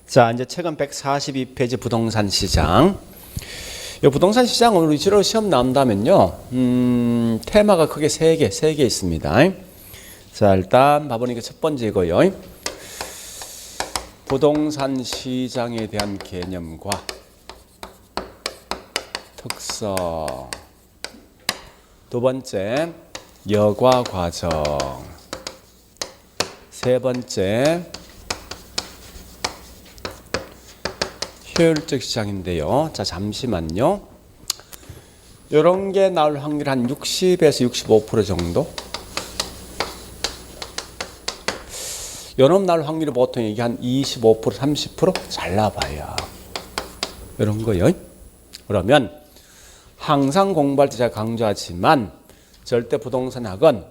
자, 이제 최근 142페이지 부동산 시장. 이 부동산 시장은 우리 주로 시험 나온다면요. 테마가 크게 세 개 있습니다. 자, 일단 봐보니까 첫 번째고요. 부동산 시장에 대한 개념과 특성. 두 번째, 여과 과정. 세 번째, 효율적 시장인데요. 자, 잠시만요. 이런 게 나올 확률 한 60에서 65% 정도. 이런 나올 확률이 보통 이게 한 25%, 30% 잘 나와봐요. 이런 거요. 그러면 항상 공부할 때 제가 강조하지만 절대 부동산학은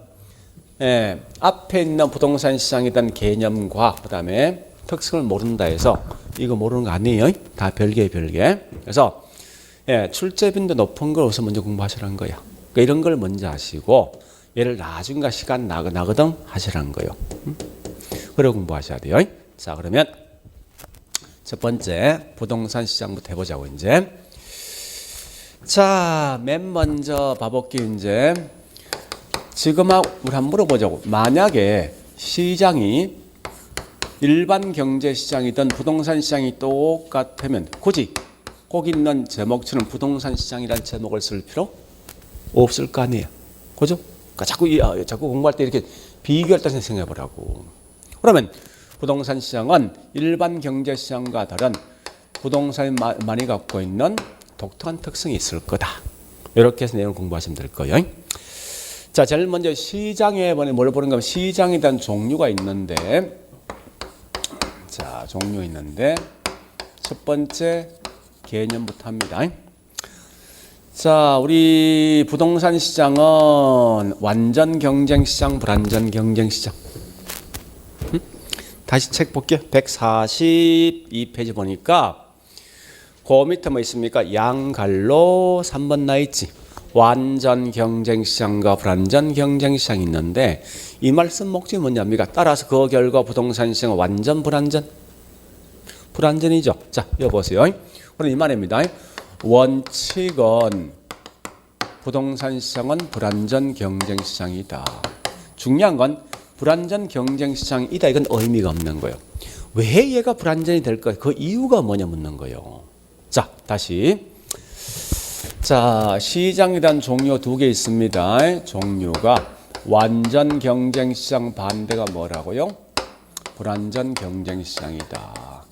앞에 있는 부동산 시장에 대한 개념과 그 다음에 특성을 모른다 해서 이거 모르는 거 아니에요. 다 별개. 그래서 출제 빈도 높은 걸 우선 먼저 공부하시라는 거야. 그러니까 이런 걸 먼저 하시고 얘를 나중에 시간 나거든 하시라는 거예요. 그래 공부하셔야 돼요. 자, 그러면 첫 번째 부동산 시장부터 해보자고 이제. 자, 맨 먼저 봐볼게요. 이제 지금 우리 한번 물어보자고. 만약에 시장이 일반 경제 시장이든 부동산 시장이 똑같으면 굳이 거기 있는 제목처럼 부동산 시장이라는 제목을 쓸 필요 없을 거 아니에요. 그죠? 그러니까 자꾸 공부할 때 이렇게 비교할 때 생각해 보라고. 그러면 부동산 시장은 일반 경제 시장과 다른 부동산이 많이 갖고 있는 독특한 특성이 있을 거다. 이렇게 해서 내용을 공부하시면 될 거예요. 자, 제일 먼저 시장에 뭘 보는 거면 시장에 대한 종류가 있는데, 자, 종류 있는데 첫 번째 개념부터 합니다. 자, 우리 부동산 시장은 완전 경쟁 시장, 불완전 경쟁 시장. 다시 책 볼게요. 142페이지 보니까 그 밑에 뭐 있습니까? 양갈로 3번 나 있지. 완전 경쟁 시장과 불완전 경쟁 시장이 있는데 이 말씀 목적이 뭐냐입니까? 따라서 그 결과 부동산 시장은 완전 불완전? 불완전이죠. 자, 이거 보세요. 그럼 이 말입니다. 원칙은 부동산 시장은 불완전 경쟁 시장이다. 중요한 건 불완전 경쟁 시장이다. 이건 의미가 없는 거예요. 왜 얘가 불완전이 될까? 그 이유가 뭐냐 묻는 거예요. 자, 다시. 자, 시장에 대한 종류 두 개 있습니다. 종류가 완전 경쟁 시장 반대가 뭐라고요? 불완전 경쟁 시장이다.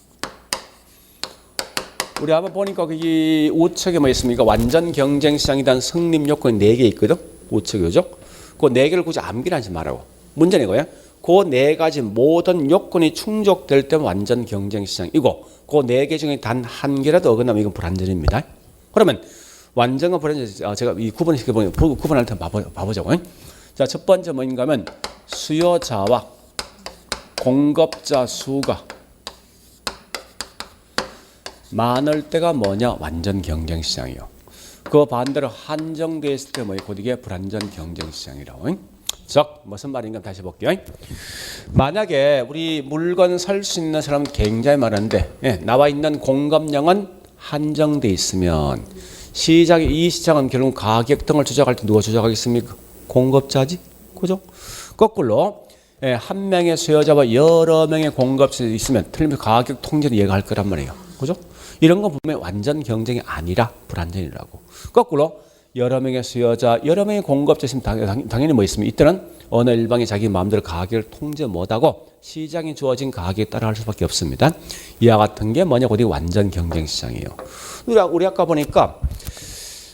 우리 한번 보니까 거기 우측에 뭐 있습니까? 완전 경쟁 시장에 대한 성립 요건이 4개 있거든? 우측이죠? 그 4개를 굳이 암기하지 말라고. 문제는 이거야. 그 4가지 모든 요건이 충족될 때는 완전 경쟁 시장이고 그 4개 중에 단 한 개라도 어긋나면 이건 불완전입니다. 그러면 완전과 불완전, 제가 이 구분할 때 봐보자고. 자, 첫 번째 뭐인가 하면 수요자와 공급자 수가 많을 때가 뭐냐? 완전 경쟁 시장이요. 그 반대로 한정되어 있을 때 뭐예요? 곧 이게 불완전 경쟁 시장이라고. 즉, 무슨 말인가 다시 볼게요. 만약에 우리 물건 살 수 있는 사람은 굉장히 많은데 나와 있는 공급량은 한정되어 있으면 이 시장은 결국 가격 등을 조작할 때 누가 조작하겠습니까? 공급자지. 그죠? 거꾸로 한 명의 수요자와 여러 명의 공급자가 있으면 틀림없이 가격 통제를 얘가 할 거란 말이에요. 그죠? 이런 건 분명히 완전 경쟁이 아니라 불완전이라고. 거꾸로 여러 명의 수요자, 여러 명의 공급자 있으면 당연히 뭐 있으면 이때는 어느 일방이 자기 마음대로 가격을 통제 못하고 시장에 주어진 가격에 따라 할 수밖에 없습니다. 이와 같은 게 뭐냐? 곧 완전 경쟁 시장이에요. 우리 아까 보니까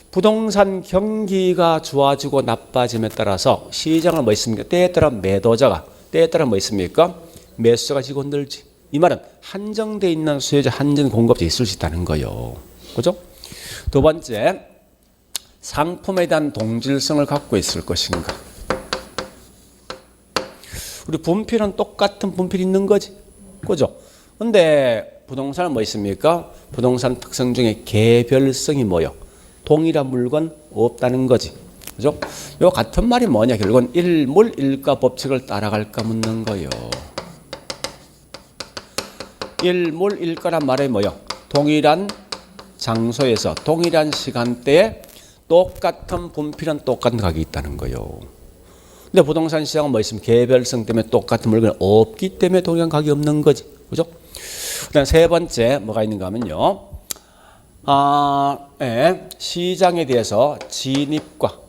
부동산 경기가 좋아지고 나빠짐에 따라서 시장은 뭐 있습니까? 때에 따라 매도자가, 때에 따라 뭐 있습니까? 매수자가 지고 흔들지. 이 말은 한정되어 있는 수요자, 한정 공급자 있을 수 있다는 거예요. 그죠? 두 번째, 상품에 대한 동질성을 갖고 있을 것인가. 우리 분필은 똑같은 분필이 있는 거지. 그죠? 근데 부동산은 뭐 있습니까? 부동산 특성 중에 개별성이 뭐요? 동일한 물건 없다는 거지. 그죠? 요 같은 말이 뭐냐? 결국은 일물 일가 법칙을 따라갈까 묻는 거예요. 일물 일가란 말이 뭐요? 동일한 장소에서 동일한 시간대에 똑같은 분필은 똑같은 가격이 있다는 거예요. 근데 부동산 시장은 뭐 있으면 개별성 때문에 똑같은 물건이 없기 때문에 동일한 가격이 없는 거지. 그죠? 그다음 세 번째 뭐가 있는가 하면요. 시장에 대해서 진입과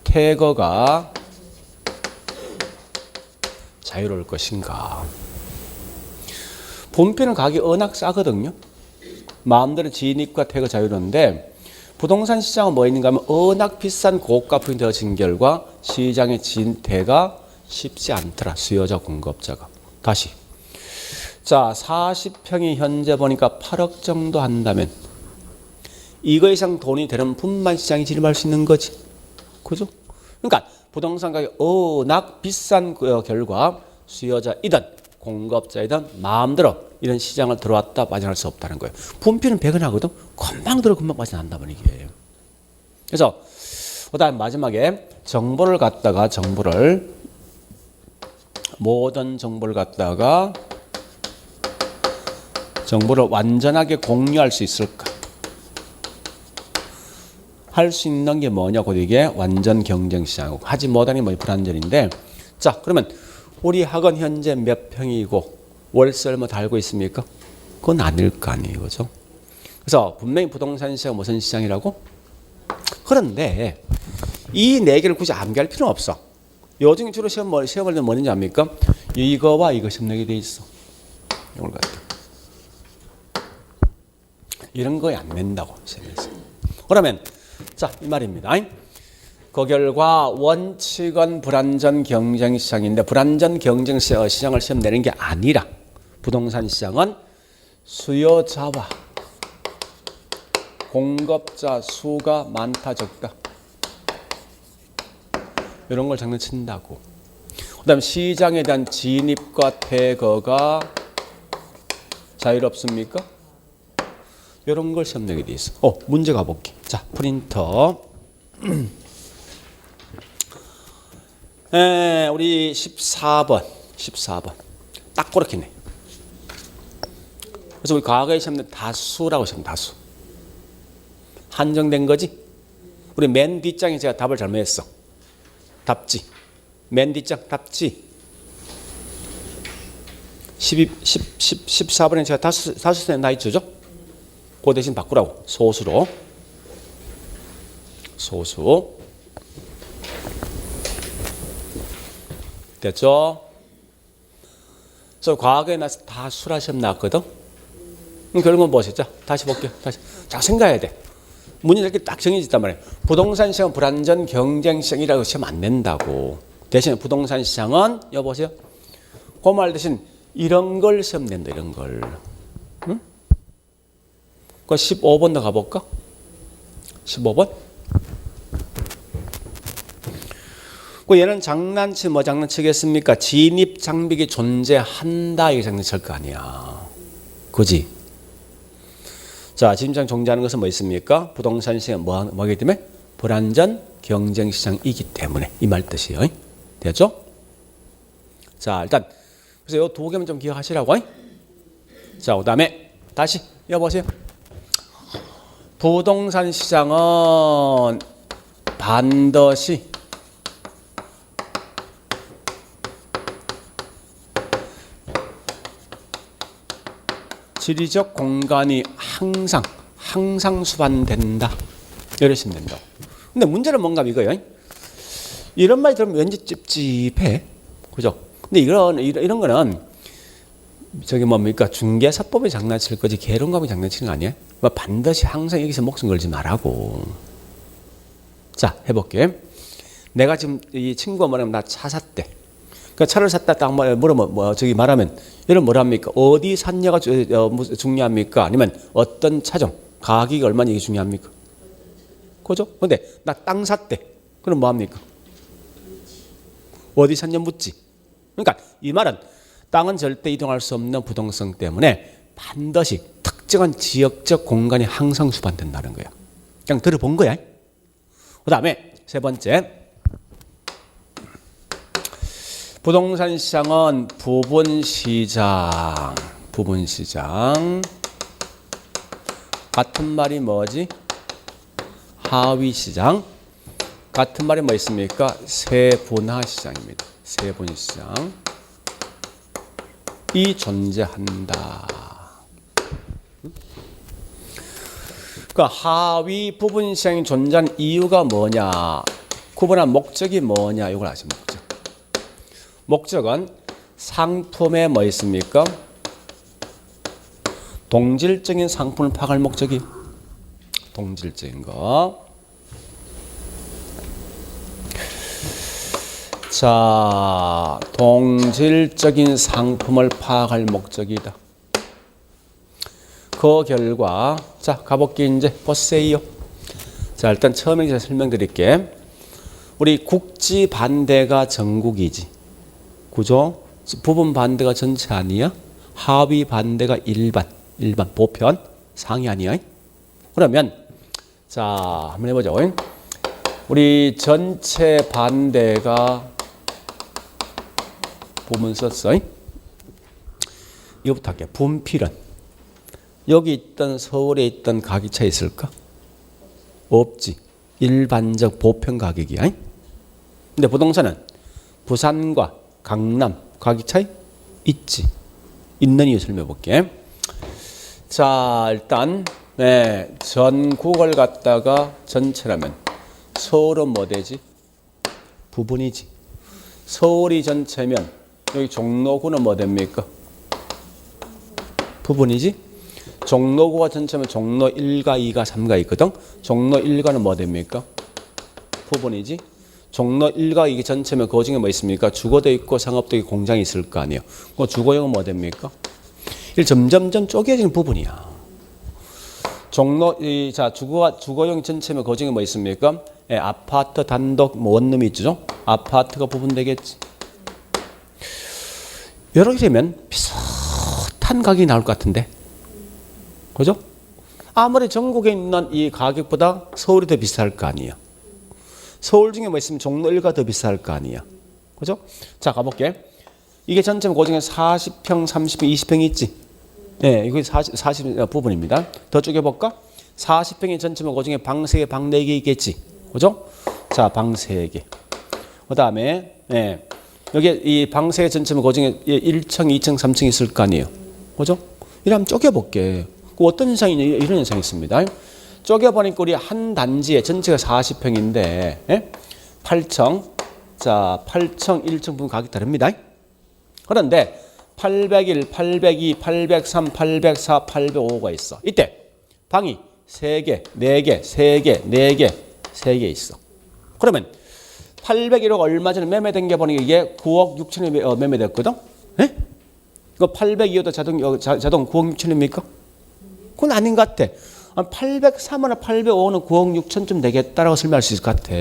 퇴거가 자유로울 것인가. 분필은 가격이 워낙 싸거든요. 마음대로 진입과 퇴거 자유로운데 부동산 시장은 뭐 있는가 하면 워낙 비싼 고가 분이 되어진 결과 시장의 진퇴가 쉽지 않더라. 수요자 공급자가. 다시. 자, 40평이 현재 보니까 8억 정도 한다면 이거 이상 돈이 되는 분만 시장이 진입할 수 있는 거지. 그죠? 그러니까 부동산 가격이 워낙 비싼 결과 수요자이든 공급자이든 마음대로 이런 시장을 들어왔다 빠져나갈 수 없다는 거예요. 분필은 배근하거든. 금방 들어 금방 빠져난다면 이게. 그래서 그다음 마지막에 모든 정보를 갖다가 정보를 완전하게 공유할 수 있을까? 할 수 있는 게 뭐냐고 이게 완전 경쟁 시장이고 하지 못하니 뭐 불안전인데 자 그러면 우리 학원 현재 몇 평이고 월세 얼마 달고 있습니까? 그건 아닐 거 아니에요, 그죠? 그래서 분명히 부동산 시장 무슨 시장이라고? 그런데 이 네 개를 굳이 암기할 필요는 없어. 요즘 주로 시험을 때 뭐는지 압니까? 이거와 이거 시험 내게 돼 있어. 이걸 갖다. 이런 거에 안 낸다고 시험에서. 그러면 자, 이 말입니다. 그 결과 원칙은 불안전 경쟁 시장인데 불안전 경쟁 시장을 시험 내는 게 아니라 부동산 시장은 수요자와 공급자 수가 많다 적다 이런 걸 장난친다고. 그다음 시장에 대한 진입과 퇴거가 자유롭습니까? 이런 걸 시험 내게 돼 있어. 문제 가볼게. 자, 프린터. 우리 14번. 딱 그렇게 네. 그래서 우리 과거에 시험 다수라고 시험 다수. 한정된 거지? 우리 맨 뒷장에 제가 답을 잘못했어. 답지. 맨 뒷장 답지. 14번에 제가 다수에 나 있죠? 그 대신 바꾸라고. 소수로. 됐죠? 그래서 과거에 나서 다 수라 시험 나왔거든? 결국은 무엇이죠? 자, 다시 볼게요. 자, 생각해야 돼. 문제 이렇게 딱 정해졌단 말이에요. 부동산 시장은 불안전 경쟁 시장이라고 시험 안 낸다고. 대신 부동산 시장은 여보세요? 그 말 대신 이런 걸 시험 낸다. 이런 걸. 응? 그 15번 더 가볼까? 15번? 그 얘는 장난치겠습니까? 진입 장벽이 존재한다. 이게 장난칠 거 아니야. 그지? 자, 진입장 존재하는 것은 뭐 있습니까? 부동산 시장 뭐기 때문에? 불안전 경쟁 시장이기 때문에. 이 말 뜻이에요. 됐죠? 자, 일단 그래서 이 두 개만 좀 기억하시라고. 자, 그 다음에 다시 여보세요. 부동산 시장은 반드시 지리적 공간이 항상 수반된다. 이러시면 된다. 근데 문제는 뭔가 이거예요. 이런 말 들으면 왠지 찝찝해. 그죠? 근데 이런 거는 저기 뭡니까? 중개사법에 장난칠 거지 계론감이 장난치는 거 아니에요? 반드시 항상 여기서 목숨 걸지 말라고. 자, 해볼게. 내가 지금 이 친구가 뭐냐면 나 차 샀대. 그 차를 샀다 딱 물으면 저기 말하면 이런 뭐랍니까? 어디 샀냐가 중요합니까? 아니면 어떤 차종 가격이 얼마나 이게 중요합니까? 그죠? 근데 나 땅 샀대. 그럼 뭐 합니까? 어디 샀냐 묻지. 그러니까 이 말은 땅은 절대 이동할 수 없는 부동성 때문에 반드시 특정한 지역적 공간이 항상 수반된다는 거야. 그냥 들어본 거야. 그 다음에 세 번째. 부동산 시장은 부분 시장. 부분 시장. 같은 말이 뭐지? 하위 시장. 같은 말이 뭐 있습니까? 세분화 시장입니다. 세분 시장. 이 존재한다. 그러니까 하위 부분 시장이 존재하는 이유가 뭐냐? 구분한 목적이 뭐냐? 이걸 아시면 목적. 목적은 상품에 뭐 있습니까? 동질적인 상품을 파악할 목적이. 동질적인 거. 자, 동질적인 상품을 파악할 목적이다. 그 결과, 자, 가볼게 이제 보세요. 자, 일단 처음에 제가 설명드릴게. 우리 국지 반대가 전국이지. 그죠? 부분 반대가 전체 아니야? 하위 반대가 일반 보편 상위 아니야? 그러면 자, 한번 해보죠. 우리 전체 반대가 부분 썼어. 이거부터 할게요. 분필은 여기 있던 서울에 있던 가격 차이 있을까? 없지. 일반적 보편 가격이야. 근데 부동산은 부산과 강남 가격 차이 있지. 있는 이유 설명해 볼게. 자, 일단 네, 전국을 갖다가 전체라면 서울은 뭐 되지? 부분이지. 서울이 전체면 여기 종로구는 뭐 됩니까? 부분이지. 종로구가 전체면 종로 1가 2가 3가 있거든. 종로 1가는 뭐 됩니까? 부분이지. 종로 1가 이게 전체면 그 중에 뭐 있습니까? 주거도 있고 상업도 있고 공장이 있을 거 아니에요. 그 주거용은 뭐 됩니까? 이 점점점 쪼개지는 부분이야. 종로 자 주거용 전체면 그 중에 뭐 있습니까? 예, 아파트 단독 뭐 원룸이 있죠. 아파트가 부분되겠지. 여러 개 되면 비슷한 가격이 나올 것 같은데, 그죠? 아무리 전국에 있는 이 가격보다 서울이 더 비쌀 거 아니에요. 서울 중에 뭐 있으면 종로 1가 더 비쌀 거 아니야. 그죠? 자, 가볼게. 이게 전체면 그 중에 40평, 30평, 20평이 있지. 예, 이게 40 부분입니다. 더 쪼개볼까? 40평이 전체면 그 중에 방 3개, 방 4개 있겠지. 그죠? 자, 방 3개. 그 다음에, 예, 여기 이 방 3개 전체면 그 중에 1층, 2층, 3층 있을 거 아니에요. 그죠? 이래 한번 쪼개볼게. 그 어떤 현상이 이런 현상이 있습니다. 쪼개보니까 우리 한 단지에 전체가 40평인데, 예? 8층, 자, 8층, 1층 부분 가격이 다릅니다. 그런데 801, 802, 803, 804, 805가 있어. 이때 방이 3개, 4개, 3개, 4개, 3개 있어. 그러면 801호가 얼마 전에 매매된 게 보니까 이게 9억 6천이 매매됐거든? 예? 이거 802호도 자동 9억 6천입니까? 그건 아닌 것 같아. 803호나 805는 9억 6천쯤 되겠다라고 설명할 수 있을 것 같아.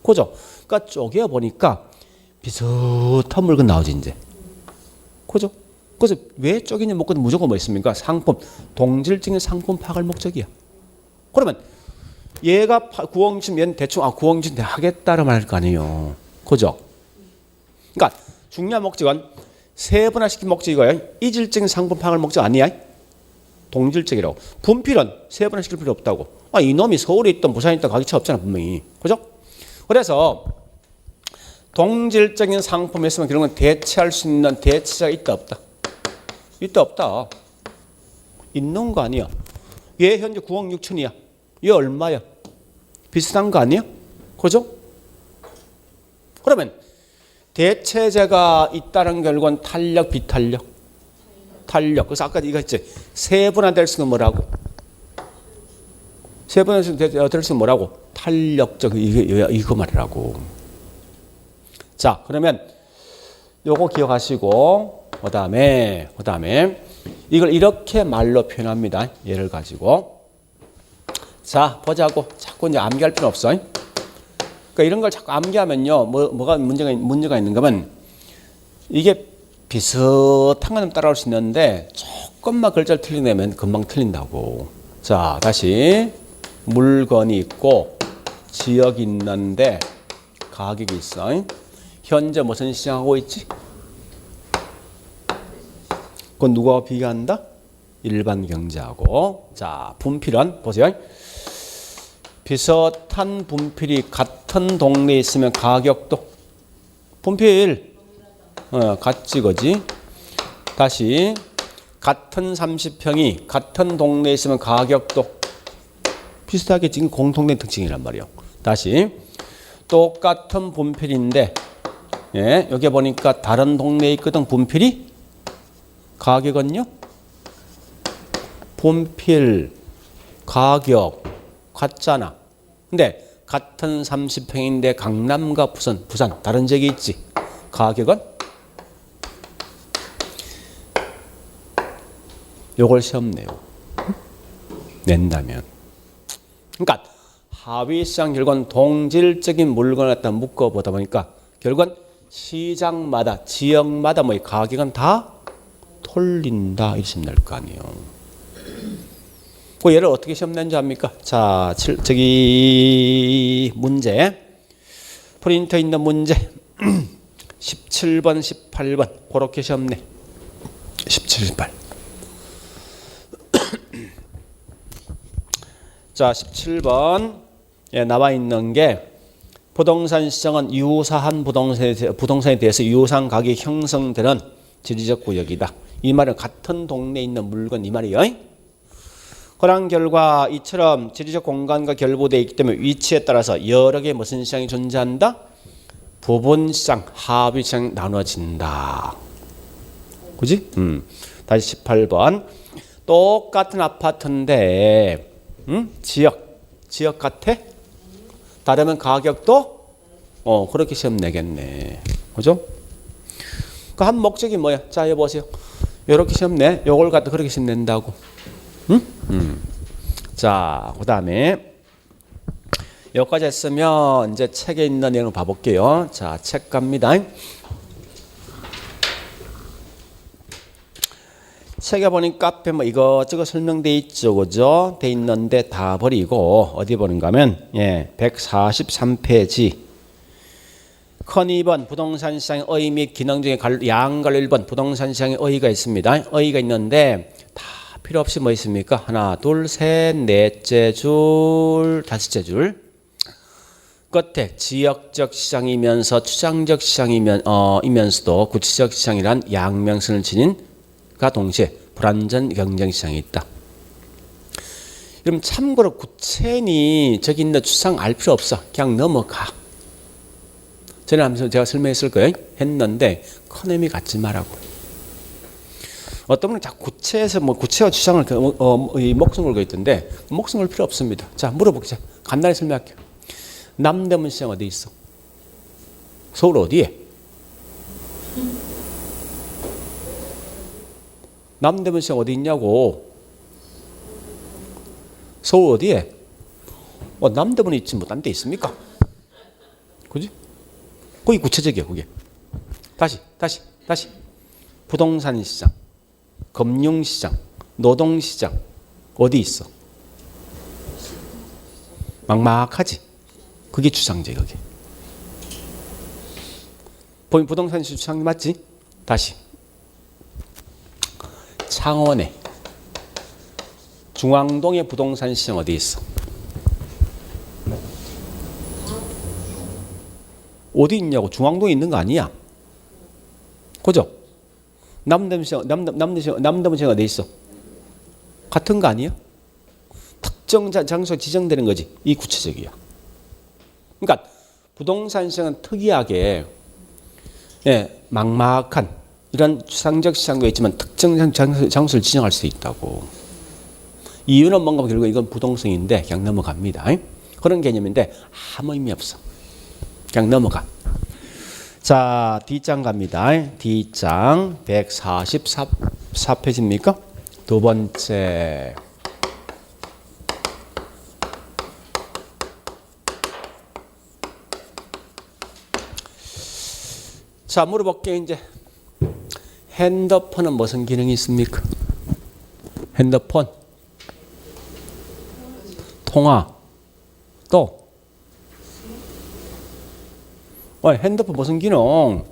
그죠? 그러니까 쪼개보니까 비슷한 물건 나오지, 이제. 그죠? 그래서 왜 쪼개냐 먹고 무조건 뭐 있습니까? 상품, 동질적인 상품 파악할 목적이야. 그러면 얘가 9억 6천, 얘는 대충 9억 6천 하겠다를 말할 거 아니에요. 그죠? 그러니까 중요한 목적은 세분화시킨 목적이 이거야. 이질적인 상품 파악할 목적 아니야? 동질적이라고. 분필은 세분화시킬 필요 없다고. 이놈이 서울에 있던 부산에 있던 가격 차 없잖아, 분명히. 그죠? 그래서 동질적인 상품이 있으면 그런 건 대체할 수 있는 대체자가 있다 없다? 있다 없다. 있는 거 아니야. 얘 현재 9억 6천이야. 얘 얼마야? 비슷한 거 아니야? 그죠? 그러면 대체자가 있다는 결과는 탄력, 비탄력? 탄력. 그래서 아까 이거 했지. 세분화될 수는 뭐라고? 세분화될 수는 뭐라고? 탄력적. 이거 말이라고. 자, 그러면 요거 기억하시고 그 다음에 이걸 이렇게 말로 표현합니다. 예를 가지고 자, 보자고. 자꾸 이제 암기할 필요 없어. 그러니까 이런 걸 자꾸 암기하면요, 뭐가 문제가 있는 거면 이게 비슷한 건 따라올 수 있는데 조금만 글자를 틀리면 금방 틀린다고. 자, 다시 물건이 있고 지역이 있는데 가격이 있어. 현재 무슨 시장하고 있지? 그건 누가 비교한다? 일반 경제하고. 자, 분필은 보세요. 비슷한 분필이 같은 동네에 있으면 가격도 분필 같지 그지? 다시 같은 30평이 같은 동네에 있으면 가격도 비슷하게 지금 공통된 특징이란 말이에요. 다시 똑같은 분필인데 예, 여기 보니까 다른 동네에 있거든 분필이 가격은요? 분필 가격 같잖아. 근데 같은 30평인데 강남과 부산 다른 지역이 있지. 가격은? 요걸 시험 내요. 낸다면. 그러니까 하위시장 결국은 동질적인 물건을 갖다 묶어보다 보니까 결국은 시장마다 지역마다 뭐 가격은 다 틀린다 이렇게 시험 낼 거 아니에요. 그 얘를 어떻게 시험 낸지 압니까? 자, 저기 문제 프린터 있는 문제 17번, 18번 그렇게 시험 내. 17, 18. 자, 17번 예, 나와 있는 게 부동산 시장은 유사한 부동산에 대해서 유사한 가격이 형성되는 지리적 구역이다. 이 말은 같은 동네에 있는 물건 이 말이에요. 그런 결과 이처럼 지리적 공간과 결부되어 있기 때문에 위치에 따라서 여러 개의 무슨 시장이 존재한다? 부분 시장, 하위 시장 나눠진다. 그지? 다시 18번. 똑같은 아파트인데 지역 같아? 다르면 가격도 그렇게 시험 내겠네. 그죠? 그 한 목적이 뭐야? 자, 여보세요. 이렇게 시험 내. 요걸 갖다 그렇게 시험 낸다고. 자, 그 다음에 여기까지 했으면 이제 책에 있는 내용을 봐볼게요. 자, 책 갑니다. 책에 보니까 앞에 뭐 이것저것 설명돼 있죠. 그죠? 돼 있는데 다 버리고 어디 보는가 하면 143페이지 큰 2번 부동산 시장의 어휘 및 기능 중에 양갈 1번 부동산 시장의 어휘가 있습니다. 어휘가 있는데 다 필요 없이 뭐 있습니까? 하나, 둘, 셋, 넷째 줄, 다섯째 줄. 끝에 지역적 시장이면서 추상적 시장이면서도 구체적 시장이란 양명성을 지닌 가 동시에 불완전 경쟁 시장이 있다. 그럼 참고로 구체니 저기 있는 추상 알 필요 없어. 그냥 넘어가. 전에 하면서 제가 설명했을 거예요. 했는데 큰 의미 갖지 말라고. 어떤 분은 자꾸 구체에서 뭐 구체와 추상을 목숨 걸고 있던데 목숨 걸 필요 없습니다. 자, 물어보자. 간단히 설명할게요. 남대문 시장 어디 있어? 서울 어디에? 남대문 시장 어디 있냐고. 서울 어디에? 남대문에 있지 뭐 딴 데 있습니까? 그지? 거기 구체적이야 그게. 다시 부동산 시장, 금융 시장, 노동 시장 어디 있어? 막막하지? 그게 추상제 그게. 부동산 추상 맞지? 다시 창원에 중앙동의 부동산 시장 어디 있어? 어디 있냐고. 중앙동에 있는 거 아니야. 그죠? 남대문 시장 어디 있어? 같은 거 아니야? 특정 장소 지정되는 거지. 이 구체적이야. 그러니까 부동산 시장은 특이하게 막막한 이런 추상적 시장도 있지만 특정 장소를 지정할 수 있다고. 이유는 뭔가 결국 이건 부동성인데 그냥 넘어갑니다. 그런 개념인데 아무 의미 없어. 그냥 넘어가. 자, D장 갑니다. D장 144페이지입니까? 두 번째. 자, 물어볼게요. 이제 핸드폰은 무슨 기능이 있습니까? 핸드폰, 통화, 또 핸드폰 무슨 기능?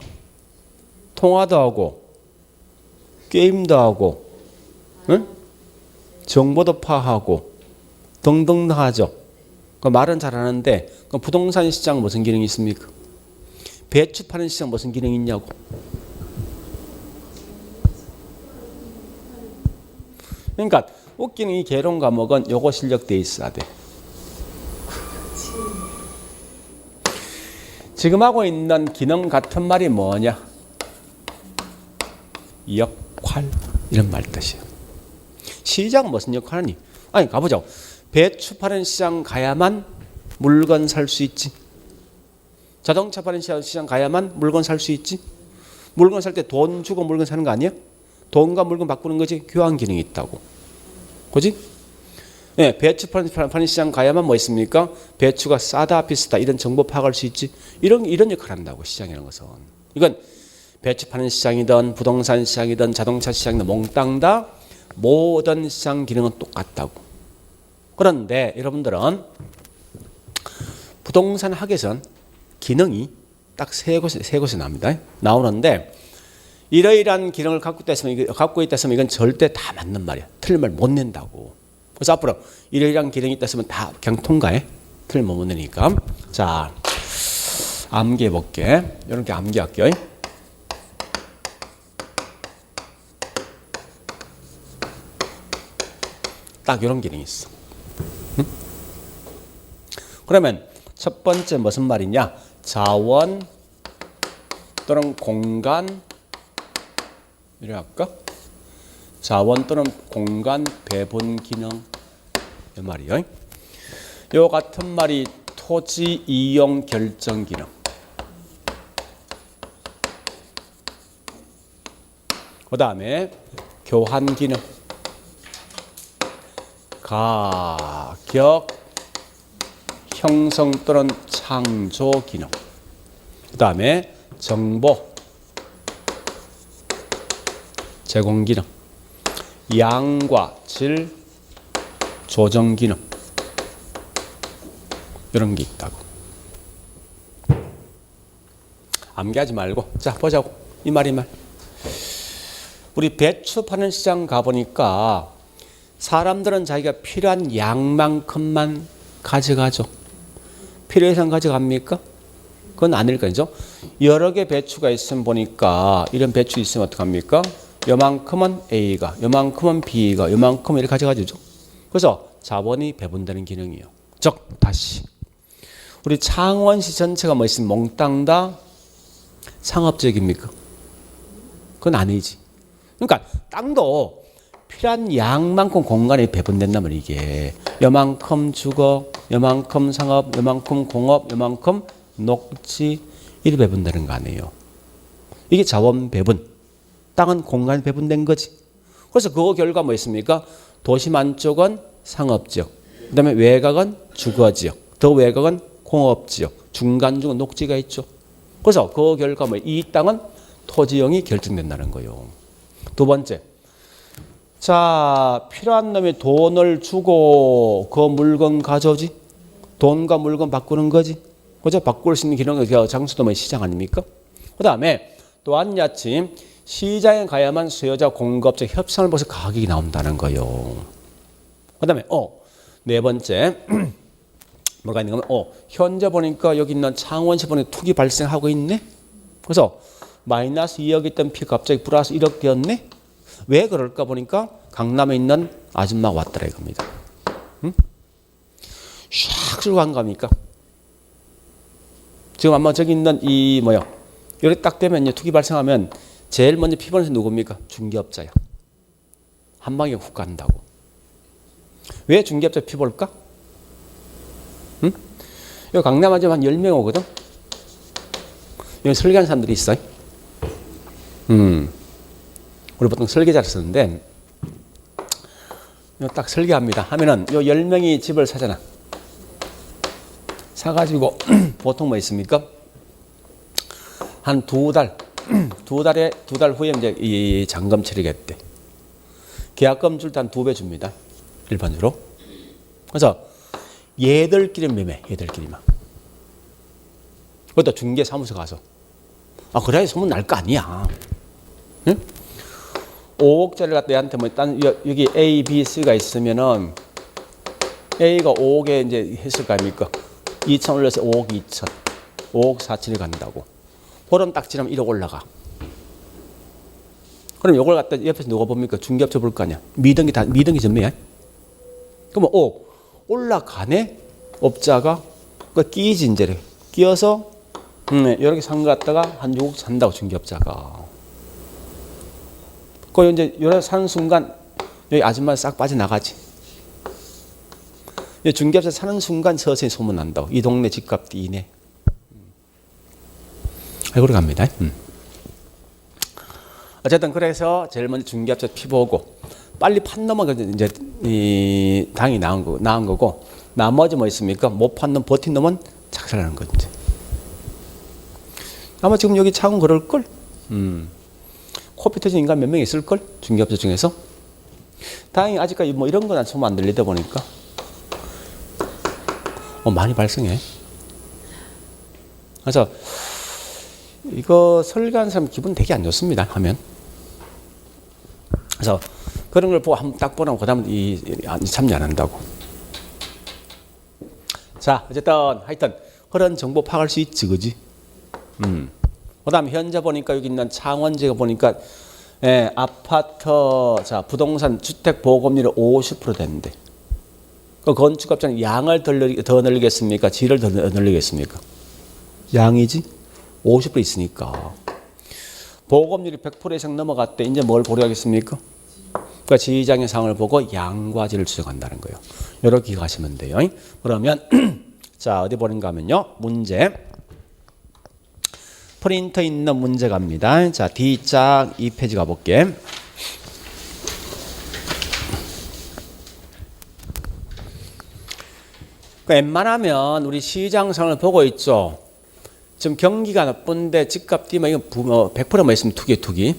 통화도 하고 게임도 하고 응? 정보도 파하고 등등 하죠. 그 말은 잘하는데 그 부동산 시장 무슨 기능이 있습니까? 배추 파는 시장 무슨 기능이 있냐고. 그러니까 웃기는 이 개론 과목은 요거 실력돼 있어야 돼. 지금 하고 있는 기능 같은 말이 뭐냐? 역할 이런 말 뜻이에요. 시장 무슨 역할이니? 아니 가보자. 배추 파는 시장 가야만 물건 살 수 있지. 자동차 파는 시장 가야만 물건 살 수 있지. 물건 살 때 돈 주고 물건 사는 거 아니야? 돈과 물건 바꾸는 거지. 교환 기능이 있다고. 그지? 네, 배추 파는 시장 가야만 뭐 있습니까? 배추가 싸다 비싸다 이런 정보 파악할 수 있지. 이런 역할을 한다고 시장이라는 것은. 이건 배추 파는 시장이든 부동산 시장이든 자동차 시장이든 몽땅 다 모든 시장 기능은 똑같다고. 그런데 여러분들은 부동산 학에선 기능이 딱 세 곳에 나옵니다. 나오는데 이러이러한 기능을 갖고 있다 했으면 이건 절대 다 맞는 말이야. 틀린 말 못 낸다고. 그래서 앞으로 이러이러한 기능이 있다 했으면 다 그냥 통과해. 틀린 말 못 내니까. 자, 암기해 볼게. 이렇게 암기할게요. 딱 이런 기능이 있어. 응? 그러면 첫 번째 무슨 말이냐? 자원 또는 공간 이래 할까? 자원 또는 공간 배분 기능 이 말이요. 요 같은 말이 토지 이용 결정 기능. 그 다음에 교환 기능. 가격 형성 또는 창조 기능. 그 다음에 정보 제공 기능. 양과 질 조정 기능. 이런 게 있다고. 암기하지 말고 자 보자고. 이 말. 우리 배추 파는 시장 가보니까 사람들은 자기가 필요한 양만큼만 가져가죠. 필요해서 가져갑니까? 그건 아닐 거죠. 여러 개 배추가 있으면 보니까 이런 배추 있으면 어떡합니까? 요만큼은 A가, 요만큼은 B가, 요만큼은 이렇게 가져가죠. 그래서 자본이 배분되는 기능이에요. 즉 다시 우리 창원시 전체가 뭐 있으면 몽땅 다 상업지역입니까? 그건 아니지. 그러니까 땅도 필요한 양만큼 공간이 배분된다면 이게 요만큼 주거, 요만큼 상업, 요만큼 공업, 요만큼 녹지 이리 배분되는 거 아니에요. 이게 자원 배분. 땅은 공간이 배분된 거지. 그래서 그 결과 뭐 있습니까? 도심 안쪽은 상업지역, 그 다음에 외곽은 주거지역, 더 외곽은 공업지역, 중간중은 녹지가 있죠. 그래서 그 결과 뭐 이 땅은 토지형이 결정된다는 거예요. 두 번째. 자, 필요한 놈이 돈을 주고 그 물건 가져오지. 돈과 물건 바꾸는 거지. 그죠? 바꿀 수 있는 기능의 장소도 뭐 시장 아닙니까? 그 다음에 또한 야침 시장에 가야만 수요자 공급자 협상을 벌써 가격이 나온다는 거예요. 그 다음에 네 번째 뭐가 있는 거면 현재 보니까 여기 있는 창원시 보니까 투기 발생하고 있네. 그래서 마이너스 2억 있던 피 갑자기 플러스 1억 되었네. 왜 그럴까 보니까 강남에 있는 아줌마가 왔더라 이겁니다. 응? 샥 들고 간 겁니까? 지금 아마 저기 있는 이 뭐야 여기 딱 되면 투기 발생하면 제일 먼저 피보는 사람이 누굽니까? 중개업자야. 한 방에 훅 간다고. 왜 중개업자 피볼까? 응? 여기 강남 아줌마 한 10명 오거든? 여기 설계하는 사람들이 있어. 우리 보통 설계자를 쓰는데 딱 설계합니다 하면은 요 10명이 집을 사잖아. 사가지고 보통 뭐 있습니까? 한 두 달 후에 이제 이 잔금 처리겠대. 계약금 줄 때 한 2배 줍니다. 일반적으로. 그래서 얘들끼리 매매, 얘들끼리만. 그것도 중개사무소 가서. 아, 그래야 소문 날 거 아니야. 응? 5억짜리 갖다 얘한테 뭐, 여기 A, B, C가 있으면은 A가 5억에 이제 했을 거 아닙니까? 2천 올려서 5억 2천. 5억 4천이 간다고. 보름 딱 지나면 1억 올라가. 그럼 이걸 갖다 옆에서 누가 봅니까? 중개업체 볼 거 아니야. 미등기 전매야. 그러면 올라가네? 업자가 그 끼지 이제 끼어서 이렇게 산 거 갖다가 한 6억 산다고 중개업자가. 그 이제 요래 사는 순간 여기 아줌마 싹 빠져나가지. 중개업자 사는 순간 서서히 소문 난다고. 이 동네 집값 뛰네. 알고 갑니다. 어쨌든 그래서 제일 먼저 중개업자 피보고 빨리 판 놈은 이제 이 당이 나은 거고 나머지 뭐 있습니까? 못 판 놈 버틴 놈은 착살하는 거지. 아마 지금 여기 차원 그럴 걸. 코피 터진 인간 몇 명 있을 걸 중개업자 중에서. 다행히 아직까지 뭐 이런 거는 소문 안 들리다 보니까 많이 발생해. 그래서 이거 설계하는 사람 기분 되게 안 좋습니다. 하면. 그래서 그런 걸 보고 한번 딱 보라고 그다음 참여 안 한다고. 자, 어쨌든 하여튼 그런 정보 파악할 수 있지, 그지? 그다음 현재 보니까 여기 있는 창원지가 보니까 아파트 부동산 주택 보급률이 50% 됐는데. 그 건축업자는 양을 더 늘리겠습니까? 질을 더 늘리겠습니까? 양이지? 50% 있으니까. 보급률이 100% 이상 넘어갔대. 이제 뭘 고려하겠습니까? 그러니까 지휘장의 상을 보고 양과 질을 추정한다는 거예요. 이렇게 가시면 돼요. 그러면 자, 어디 보는가 하면요. 문제. 프린터 있는 문제 갑니다. 자, D짝 2페이지 가볼게. 웬만하면 우리 시장상을 보고 있죠. 지금 경기가 나쁜데 집값 뛰면 이거 100%만 있으면 투기.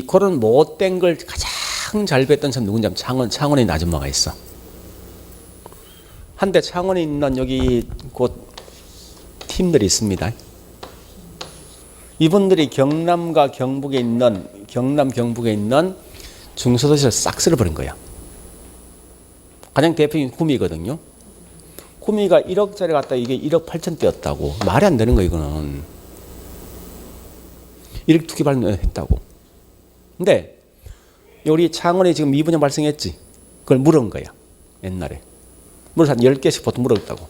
그런 못된 걸 가장 잘 뵀던 사람 누군지 하면 창원에 있는 아줌마가 있어. 한때 창원에 있는 여기 곧 팀들이 있습니다. 이분들이 경남 경북에 있는 중소도시를 싹 쓸어버린 거야. 가장 대표적인 구미거든요. 구미가 1억짜리 갖다 이게 1억 8천 뛰었다고. 말이 안 되는 거 이거는. 1억 투기 발행했다고. 근데 우리 창원에 지금 미분양 발생했지. 그걸 물은 거야. 옛날에. 물을 한 10개씩 보통 물었다고.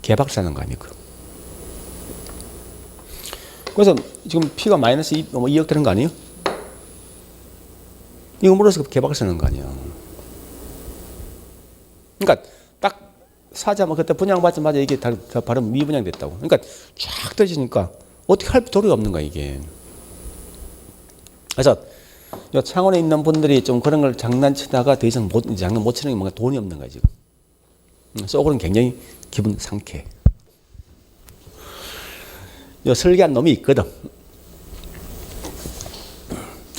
개박사는 거 아닙니까? 그래서 지금 피가 마이너스 2억 되는 거 아니에요? 이거 물어서 개박사는 거 아니야. 그러니까 딱 사자만 그때 분양받자마자 이게 다 바로 미분양 됐다고. 그러니까 쫙 떨어지니까 어떻게 할 도리가 없는 거야 이게. 그래서 창원에 있는 분들이 좀 그런 걸 장난치다가 더 이상 장난 못 치는 게 뭔가 돈이 없는 거야 지금. 속으로는 굉장히 기분 상쾌해. 요 설계한 놈이 있거든.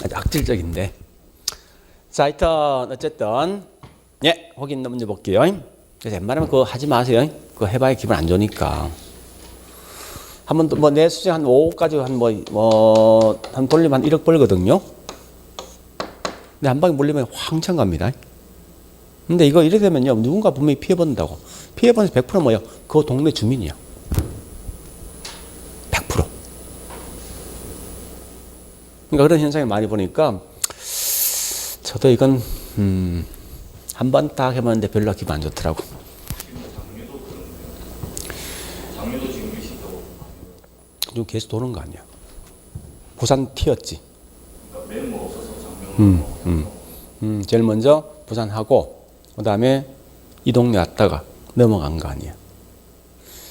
아주 악질적인데. 자, 하여튼 어쨌든 거기 있는 문제 볼게요. 그래서 웬만하면 그거 하지 마세요. 그거 해봐야 기분 안 좋으니까. 한번 또 내 수정 한 5억까지 한 돌리면 한 1억 벌거든요. 근데 한 방에 몰리면 황창 갑니다. 근데 이거 이래 되면요. 누군가 분명히 피해본다고. 피해본에서 100% 뭐예요? 그 동네 주민이야. 100%. 그러니까 그런 현상이 많이 보니까 저도 이건 한 번 딱 해봤는데 별로 기분 안 좋더라고. 장류도 지금 계시다고. 좀 계속 도는 거 아니야. 부산 튀었지. 매일 없어서 장류. 제일 먼저 부산하고 그다음에 이 동네 왔다가 넘어간 거 아니야.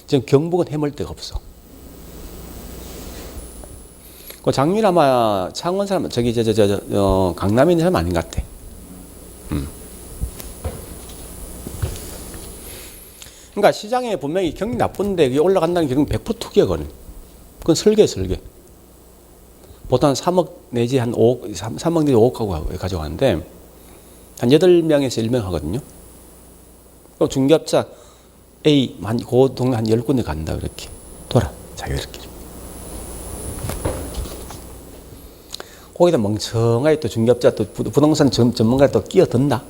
지금 경북은 해물 데가 없어. 그 장미는 아마 창원 사람 강남에 있는 사람 아닌 것 같아. 그러니까 시장에 분명히 경기 나쁜데 이게 올라간다는 게 100% 투기거든. 그건 설계. 보통 한 3억 내지 한 5억, 3억 내지 5억 하고 가져가는데 한 8명에서 1명 하거든요. 그럼 중개업자 A 그 동네 한 10군데 간다 이렇게 돌아 자기가 이렇게. 거기다 멍청하게 또 중개업자 또 부동산 전문가를 또 끼어든다.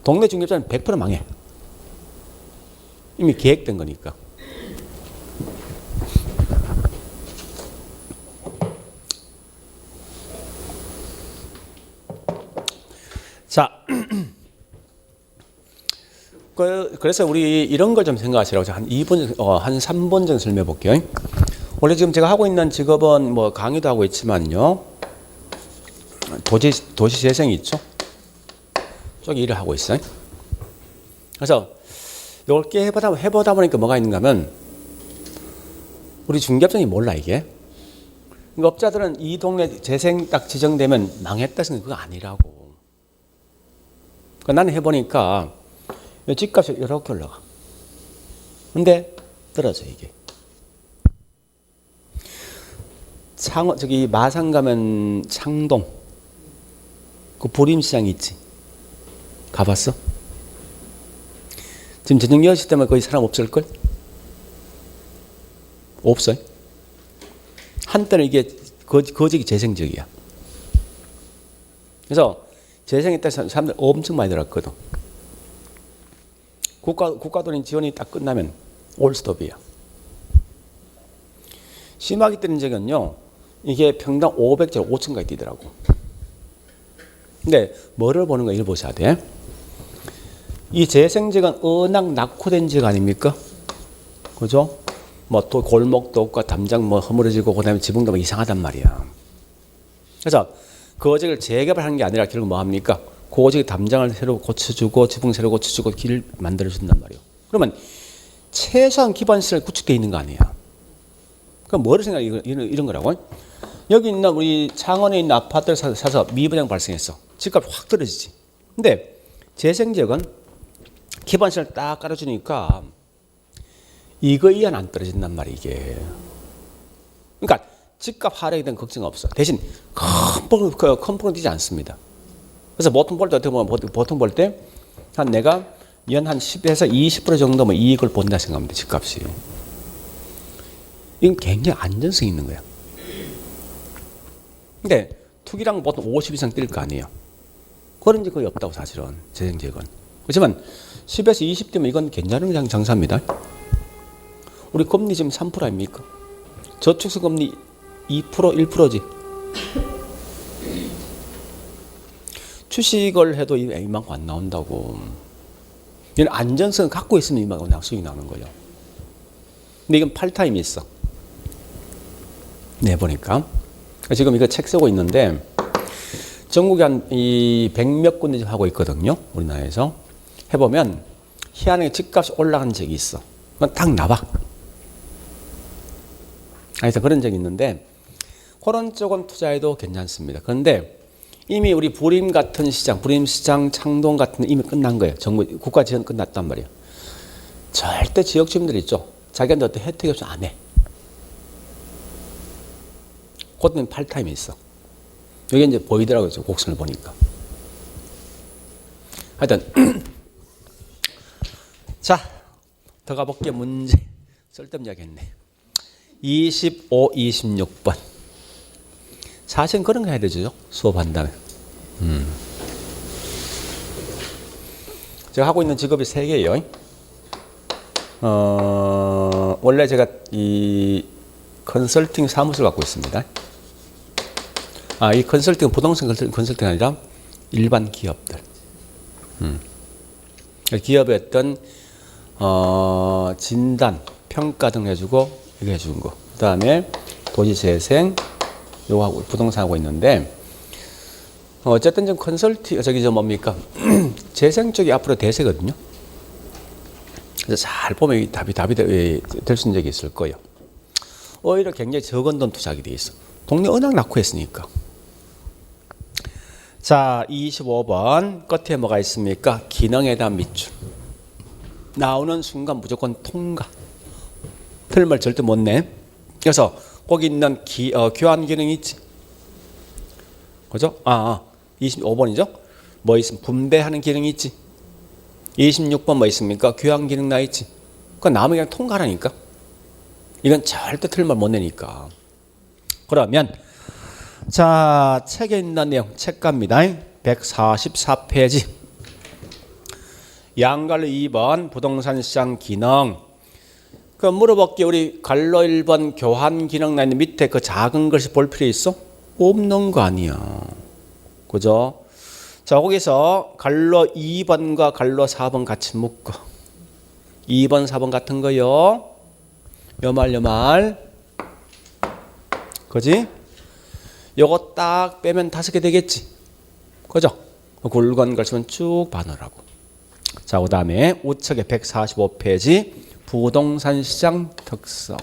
동네 중개업자는 100% 망해. 이미 계획된 거니까. 자, 그래서 우리 이런 걸 좀 생각하시라고 한 3번 정도 설명해 볼게요. 원래 지금 제가 하고 있는 직업은 뭐 강의도 하고 있지만요. 도시 재생이 있죠. 쪽 일을 하고 있어요. 그래서 이걸 해보다 보니까 뭐가 있는가 하면 우리 중개업자이 몰라 이게. 그러니까 업자들은 이 동네 재생 딱 지정되면 망했다 생각 그거 아니라고. 그러니까 나는 해보니까 집값이 이렇게 올라가. 근데 떨어져 이게. 저기 마산 가면 창동 그 보림시장 있지. 가봤어? 지금 저녁 10시 때문에 거의 사람 없을걸? 없어요. 한때는 이게 거직이 재생적이야. 그래서 재생에 따라서 사람들 엄청 많이 들어왔거든. 국가도린 지원이 딱 끝나면 올스톱이야. 심하게 뜨는 적은요, 이게 평당 500절 5천까지 뛰더라고. 근데 뭐를 보는 거 이걸 보셔야 돼. 이 재생지역은 워낙 낙후된 지역 아닙니까? 그죠? 뭐 또 골목도 없고 담장 뭐 허물어지고 그다음에 지붕도 막 이상하단 말이야. 그래서 그 지역을 재개발하는 게 아니라 결국 뭐 합니까? 그 지역 담장을 새로 고쳐주고 지붕 새로 고쳐주고 길 만들어준단 말이에요. 그러면 최소한 기반시설 구축되어 있는 거 아니야. 그럼 뭐를 생각해? 이런 거라고. 여기 있는 우리 창원에 있는 아파트를 사서 미분양 발생했어. 집값이 확 떨어지지. 근데 재생지역은 기반시설 딱 깔아주니까 이거 이한 안 떨어진단 말이야 이게. 그러니까 집값 하락에 대한 걱정 없어. 대신 큰 폭은 뛰지 않습니다. 그래서 보통 볼 때 어떻게 보면 보통 볼 때 한 내가 연 한 10에서 20% 정도면 이익을 본다 생각합니다. 집값이. 이건 굉장히 안전성이 있는 거야. 근데 투기랑 보통 50 이상 뛸 거 아니에요. 그런 게 거의 없다고 사실은 재생지역은. 그렇지만 10에서 20 되면 이건 괜찮은 장사입니다. 우리 금리 지금 3% 아닙니까? 저축수 금리 2% 1%지. 주식을 해도 이만큼 안 나온다고. 이런 안전성을 갖고 있으면 이만큼 수익이 나오는 거예요. 근데 이건 팔타임이 있어. 네, 보니까. 지금 이거 책 쓰고 있는데, 전국에 한 100몇 군데 하고 있거든요. 우리나라에서. 해보면, 희한하게 집값이 올라간 적이 있어. 그건 딱 나와. 그래서 그런 적이 있는데, 그런 쪽은 투자해도 괜찮습니다. 그런데, 이미 우리 부림 같은 시장, 부림시장, 창동 같은 데 이미 끝난 거예요. 정부, 국가 지원 끝났단 말이에요. 절대 지역 주민들 있죠. 자기한테 어떤 혜택이 없으면 안 해. 그때는 팔타임이 있어. 여기 이제 보이더라고요. 곡선을 보니까. 하여튼, 자, 더 가볼게. 문제. 쓸데없는 이야기 했네. 25, 26번. 사실은 그런 거 해야 되죠. 수업한 다음에. 제가 하고 있는 직업이 3개예요. 원래 제가 이 컨설팅 사무소를 갖고 있습니다. 이 컨설팅은 부동산 컨설팅이 아니라 일반 기업들. 기업의 어떤 진단, 평가 등 해주고 이거 해주는 거. 그 다음에 도시재생 요거 하고 부동산 하고 있는데 어쨌든 좀 컨설팅 저 뭡니까 재생 쪽이 앞으로 대세거든요. 그래서 잘 보면 이 답이 될 수 있는 적이 있을 거예요. 오히려 굉장히 적은 돈 투자하게 돼 있어. 동네 워낙 낙후했으니까. 자, 25번 끝에 뭐가 있습니까? 기능에 대한 밑줄. 나오는 순간 무조건 통과. 틀린 말 절대 못 내. 그래서 거기 있는 교환 기능이 있지. 그죠? 25번이죠? 뭐 있으면 분배하는 기능이 있지. 26번 뭐 있습니까? 교환 기능 나 있지. 그건 나머지 그냥 통과라니까. 이건 절대 틀린 말 못 내니까. 그러면 자, 책에 있는 내용 책갑니다. 144페이지. 양갈로 2번 부동산 시장 기능. 그 물어볼게. 우리 갈로 1번 교환 기능 나 있는 밑에 그 작은 글씨 볼 필요 있어? 없는 거 아니야. 그죠? 자, 거기서 갈로 2번과 갈로 4번 같이 묶어. 2번, 4번 같은 거요. 요 말. 그지? 요거 딱 빼면 5개 되겠지. 그죠? 굵은 글씨만 쭉 봐놓으라고. 자, 그 다음에 우측에 145페이지 부동산 시장 특성.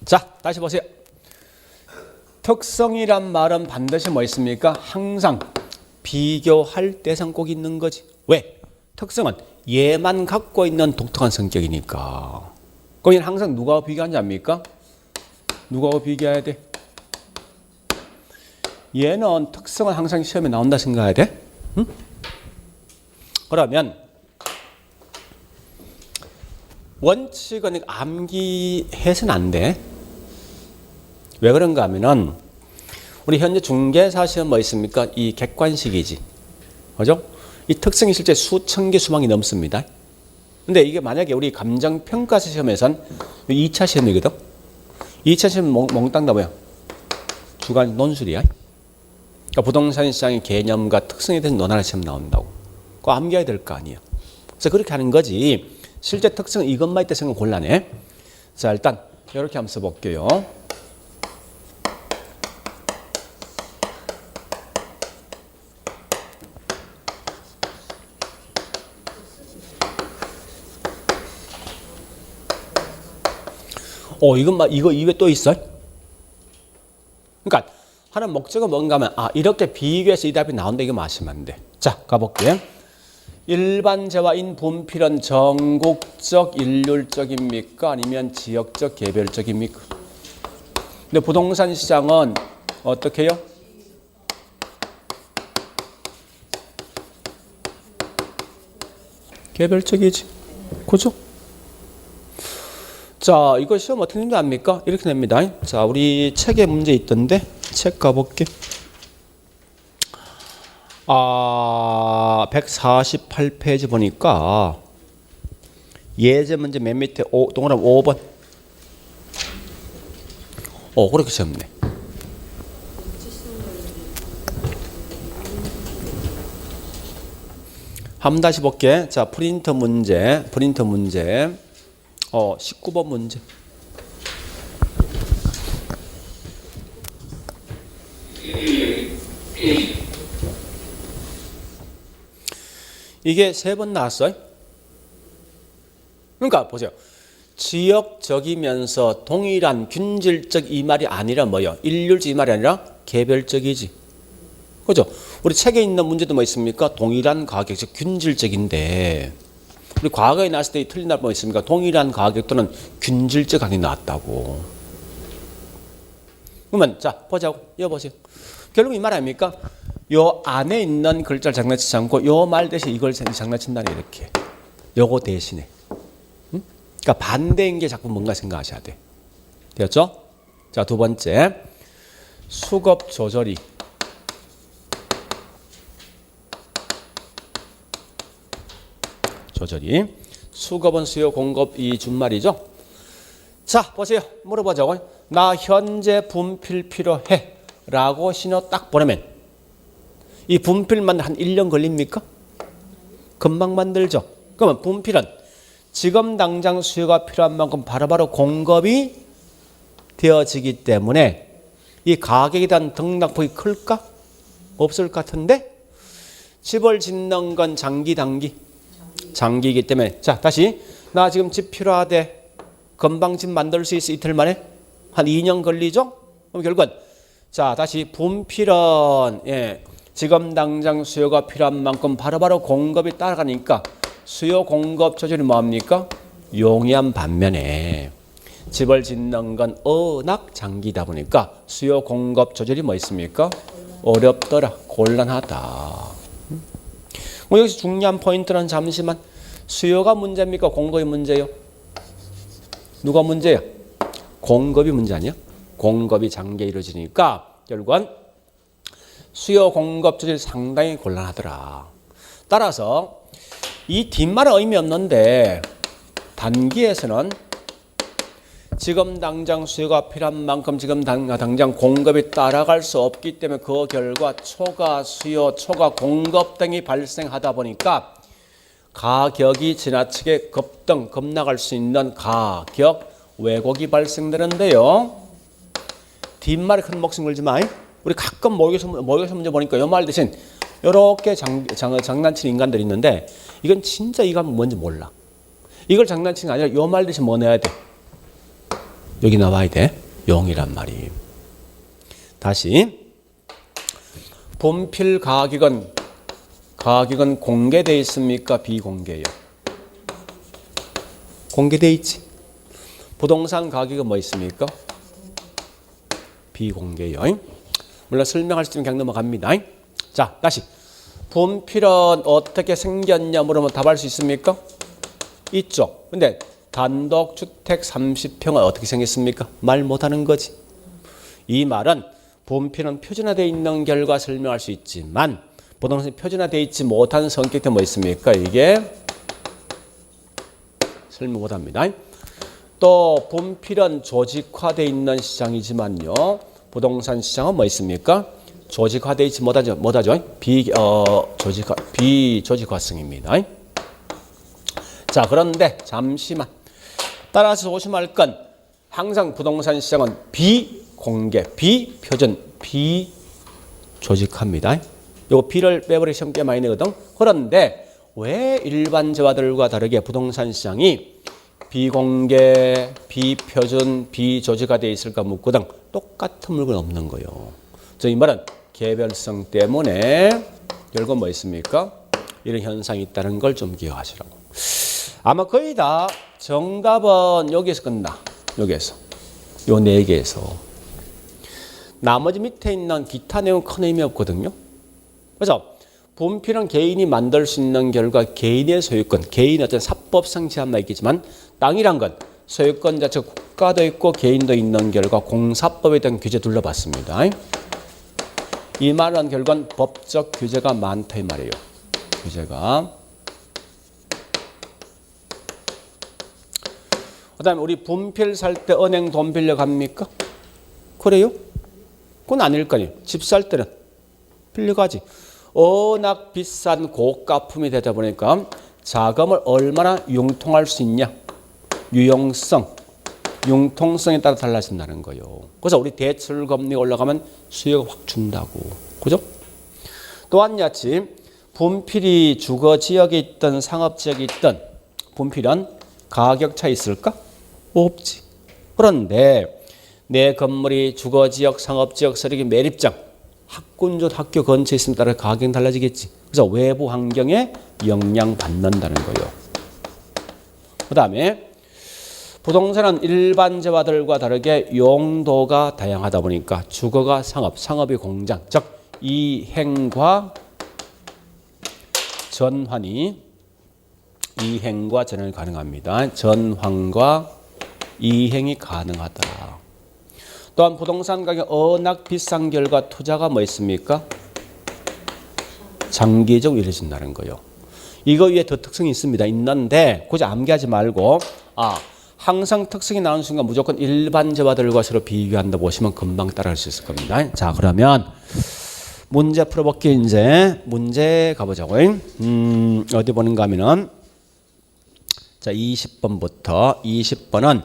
자, 다시 보세요. 특성이란 말은 반드시 뭐 있습니까? 항상 비교할 대상 꼭 있는 거지. 왜? 특성은 얘만 갖고 있는 독특한 성격이니까. 그럼 항상 누구하고 비교하는지 압니까? 누구하고 비교해야 돼? 얘는 특성은 항상 시험에 나온다 생각해야 돼? 응? 그러면 원칙은 암기해서는 안 돼. 왜 그런가 하면은 우리 현재 중개사 시험 뭐 있습니까? 이 객관식이지. 그죠? 이 특성이 실제 수천 개 수만이 넘습니다. 근데 이게 만약에 우리 감정평가사 시험에선 2차 시험이거든? 2차 시험 몽땅 다 뭐야? 주관 논술이야. 그러니까 부동산 시장의 개념과 특성에 대해서 논하는 시험 나온다고. 그거 암기해야 될 거 아니야. 그래서 그렇게 하는 거지. 실제 특성 이것만 있다 생각하면 곤란해. 자, 일단 이렇게 한번 써볼게요. 이거 이외에 또 있어? 그러니까 하는 목적은 뭔가 하면 이렇게 비교해서 이 답이 나온다 이거 마시면 안 돼. 자, 가볼게요. 일반재화인 분필은 전국적 일률적입니까? 아니면 지역적 개별적입니까? 근데 부동산 시장은 어떻게 해요? 개별적이지. 그죠? 자, 이거 시험 어떻게 되는지 압니까? 이렇게 냅니다. 자, 우리 책에 문제 있던데 책 가볼게. 148페이지 보니까 예제 문제 맨 밑에 동그라미 5번. 그렇게 시험네. 한번 다시 볼게. 자, 프린터 문제. 19번 문제. 이게 3번 나왔어요. 그러니까 보세요. 지역적이면서 동일한 균질적 이 말이 아니라 뭐예요? 일률적 이 말이 아니라 개별적이지. 그죠? 우리 책에 있는 문제도 뭐 있습니까? 동일한 가격, 즉 균질적인데 우리 과거에 나왔을 때 틀린 날 뭐 있습니까? 동일한 가격 또는 균질적 가격이 나왔다고. 그러면 자, 보자고. 이거 보세요. 결국 이 말 아닙니까? 요 안에 있는 글자를 장난치지 않고 요 말 대신 이걸 장난친다네 이렇게. 요거 대신에. 응? 그러니까 반대인 게 자꾸 뭔가 생각하셔야 돼. 되었죠? 자, 두 번째. 수급 조절이. 수급은 수요 공급 이 준말이죠. 자, 보세요. 물어보자고. 나 현재 분필 필요해 라고 신호 딱 보내면 이 분필만 한 1년 걸립니까? 금방 만들죠. 그러면 분필은 지금 당장 수요가 필요한 만큼 바로바로 공급이 되어지기 때문에 이 가격에 대한 등락폭이 클까? 없을 것 같은데 집을 짓는 건 장기 단기? 장기이기 때문에. 자, 다시 나 지금 집 필요하대. 금방 집 만들 수 있어 이틀 만에? 한 2년 걸리죠? 그럼 결국은 자, 다시 분필은 지금 당장 수요가 필요한 만큼 바로바로 공급이 따라가니까 수요 공급 조절이 뭐합니까? 용이한 반면에 집을 짓는 건 워낙 장기다 보니까 수요 공급 조절이 뭐 있습니까? 어렵더라, 곤란하다. 여기서 중요한 포인트는 잠시만, 수요가 문제입니까? 공급이 문제요? 누가 문제야? 공급이 문제 아니야? 공급이 장기에 이루어지니까 결국은 수요 공급 조절이 상당히 곤란하더라. 따라서 이 뒷말은 의미 없는데 단기에서는 지금 당장 수요가 필요한 만큼 지금 당장 공급이 따라갈 수 없기 때문에 그 결과 초과 수요, 초과 공급 등이 발생하다 보니까 가격이 지나치게 급나갈 수 있는 가격 왜곡이 발생되는데요. 뒷말에 큰 목숨 걸지 마. 우리 가끔 모의고사 문제 보니까 이 말 대신 이렇게 장난치는 인간들이 있는데 이건 진짜 이가 뭔지 몰라. 이걸 장난치는 게 아니라 이 말 대신 뭐 내야 돼? 여기 나와야 돼. 용이란 말이. 다시 분필 가격은 공개되어 있습니까? 비공개요? 공개되어 있지. 부동산 가격은 뭐 있습니까? 비공개요. 물론 설명할 수 있으면 그냥 넘어갑니다. 자, 다시 분필은 어떻게 생겼냐 물으면 답할 수 있습니까? 있죠. 근데 단독주택 30평은 어떻게 생겼습니까? 말 못하는 거지. 이 말은 분필은 표준화되어 있는 결과 설명할 수 있지만 부동산이 표준화되어 있지 못한 성격 때문에 뭐 있습니까? 이게 설명 못합니다. 또 분필은 조직화되어 있는 시장이지만요. 부동산 시장은 뭐 있습니까? 조직화되어 있지 못하죠. 비조직화성입니다. 자, 그런데 잠시만. 따라서 조심할 건 항상 부동산 시장은 비공개, 비표준, 비조직화입니다. 요 비를 빼버리기 시험 꽤 많이 내거든. 그런데 왜 일반 재화들과 다르게 부동산 시장이 비공개, 비표준, 비조직화되어 있을까 묻거든. 똑같은 물건 없는 거예요. 이 말은 개별성 때문에 결국 뭐 있습니까? 이런 현상이 있다는 걸 좀 기억하시라고. 아마 거의 다 정답은 여기에서 끝나. 여기에서. 요 4개에서. 나머지 밑에 있는 기타 내용 큰 의미 없거든요. 그래서 분필은 개인이 만들 수 있는 결과 개인의 소유권, 개인의 어떤 사법상 제한만 있겠지만 땅이란 건 소유권 자체가 국가도 있고 개인도 있는 결과 공사법에 대한 규제 둘러봤습니다. 이 말은 결국은 법적 규제가 많다 이 말이에요. 규제가. 그 다음에 우리 분필 살 때 은행 돈 빌려 갑니까? 그래요? 그건 아닐 거 아니에요. 집 살 때는 빌려가지. 워낙 비싼 고가품이 되다 보니까 자금을 얼마나 융통할 수 있냐. 유용성, 융통성에 따라 달라진다는 거예요. 그래서 우리 대출 금리가 올라가면 수요가 확 준다고. 그죠? 또한 같이 분필이 주거 지역에 있던 상업 지역에 있던 분필은 가격 차 있을까? 없지. 그런데 내 건물이 주거 지역, 상업 지역, 서리기 매립장, 학군조 학교 근처에 있음에 따라 가격이 달라지겠지. 그래서 외부 환경에 영향받는다는 거예요. 그 다음에 부동산은 일반 재화들과 다르게 용도가 다양하다 보니까 주거가 상업, 상업이 공장, 즉 이행과 전환이 가능합니다. 전환과 이행이 가능하다. 또한 부동산 가격 워낙 비싼 결과 투자가 뭐 있습니까? 장기적으로 이루어진다는 거예요. 이거 위에 더 특성이 있습니다. 있는데 굳이 암기하지 말고 항상 특성이 나오는 순간 무조건 일반 재화들과 서로 비교한다 보시면 금방 따라갈 수 있을 겁니다. 자, 그러면 문제 풀어볼게요. 이제 문제 가보자고. 어디 보는가 하면은 자 20번부터 20번은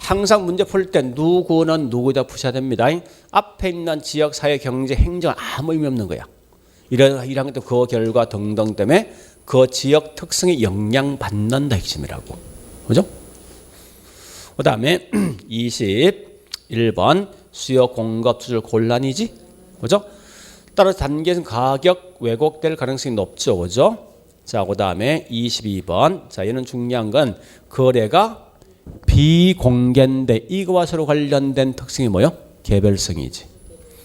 항상 문제 풀 때 누구는 누구다 푸셔야 됩니다. 앞에 있는 지역, 사회, 경제, 행정 아무 의미 없는 거야. 이런 것도 그 결과 등등 때문에 그 지역 특성에 영향받는다 핵심이라고. 그죠? 그 다음에 21번 수요 공급 조절 곤란이지. 그죠? 따라서 단계에서는 가격 왜곡될 가능성이 높죠. 그죠? 자, 그 다음에 22번. 자, 얘는 중요한 건 거래가 비공개인데 이거와 서로 관련된 특성이 뭐요? 개별성이지.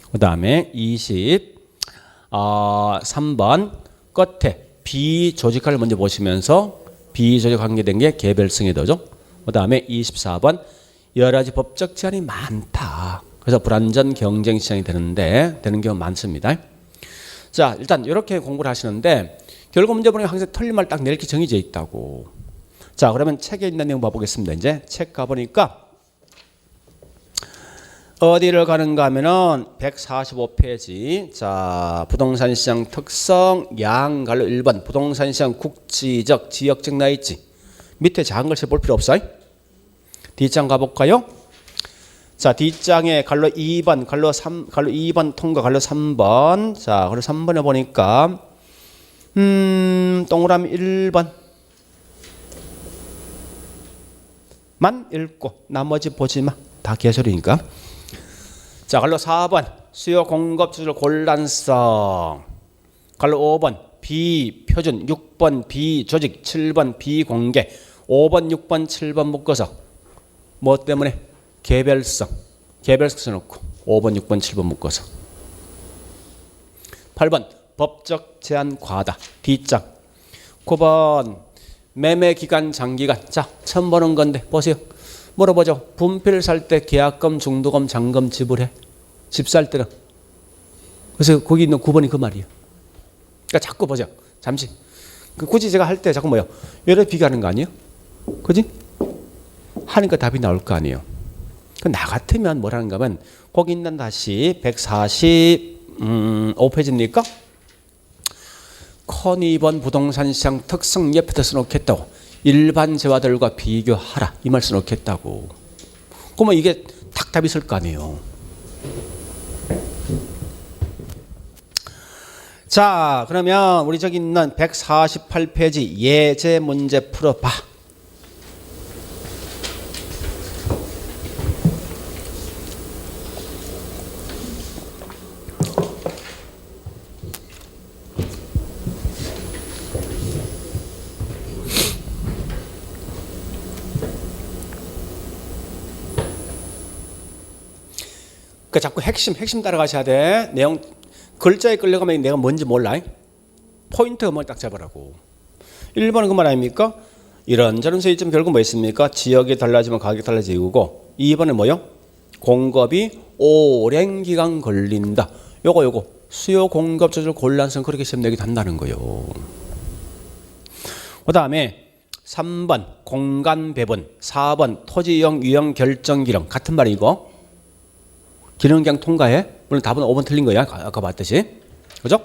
그 다음에 23번 끝에 비조직화를 먼저 보시면서 비조직 관계된 게 개별성이 되죠. 그 다음에 24번 여러 가지 법적 제한이 많다. 그래서 불완전 경쟁 시장이 되는 경우 많습니다. 자, 일단 이렇게 공부를 하시는데 결국 문제 보면 항상 틀린 말 딱 내리게 정해져 있다고. 자, 그러면 책에 있는 내용 봐보겠습니다. 이제 책 가보니까 어디를 가는가 하면은 145페이지. 자, 부동산 시장 특성 양갈로 1번 부동산 시장 국지적 지역적 나 있지. 밑에 작은 글씨 볼 필요 없어요. 뒷장 가볼까요? 자, 뒷장에 갈로 2번, 갈로 3, 갈로 2번 통과, 갈로 3번. 자, 그리고 3번에 보니까 동그라미 1번 만 읽고 나머지 보지 마. 다 개소리니까. 자, 갈로 4번 수요 공급 조절 곤란성. 갈로 5번 비표준, 6번 비조직, 7번 비공개, 5번, 6번, 7번 묶어서 뭐 때문에? 개별성 써놓고 5번, 6번, 7번 묶어서. 8번 법적 제한 과다. 뒷장. 9번 매매 기간 장기간. 자, 처음 보는 건데 보세요. 물어보죠. 분필 살 때 계약금, 중도금, 잔금 지불해? 집 살 때는. 그래서 거기 있는 9번이 그 말이에요. 그러니까 자꾸 보죠. 잠시. 굳이 제가 할 때 자꾸 뭐요? 여러 비교하는 거 아니에요? 그지? 하니까 답이 나올 거 아니에요. 나 같으면 뭐라는가 하면 거기 있는 다시 145페이지입니까? 컨 2번 부동산 시장 특성 옆에다 써놓겠다고. 일반 재화들과 비교하라. 이 말 써놓겠다고. 그러면 이게 딱 답이 있을 거 아니에요. 자, 그러면 우리 저기 있는 148페이지 예제 문제 풀어봐. 그 자꾸 핵심 따라가셔야 돼. 내용 글자에 끌려가면 내가 뭔지 몰라. 포인트가 뭘 딱 잡으라고. 1번은 그 말 아닙니까? 이런저런 소이점 결국 뭐 있습니까? 지역이 달라지면 가격이 달라지고. 2번은 뭐요? 공급이 오랜 기간 걸린다. 요거 수요 공급 조절 곤란성 그렇게 시험 내기 한다는 거요. 그 다음에 3번 공간 배분, 4번 토지 이용 유형 결정 기능. 같은 말이고 기능 그냥 통과해. 물론 답은 5번 틀린 거야. 아까 봤듯이. 그죠?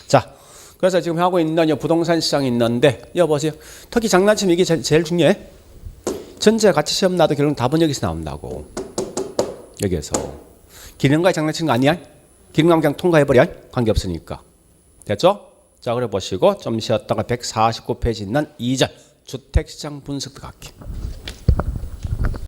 자, 그래서 지금 하고 있는 부동산 시장이 있는데 여보세요. 특히 장난치면 이게 제일 중요해. 전체 같이 시험 나도 결국 답은 여기서 나온다고. 여기에서. 기능과 장난치는 거 아니야? 기능하면 그냥 통과해버려. 관계없으니까. 됐죠? 자, 그래 보시고 좀 쉬었다가 149페이지 있는 2절 주택시장 분석도 갈게요.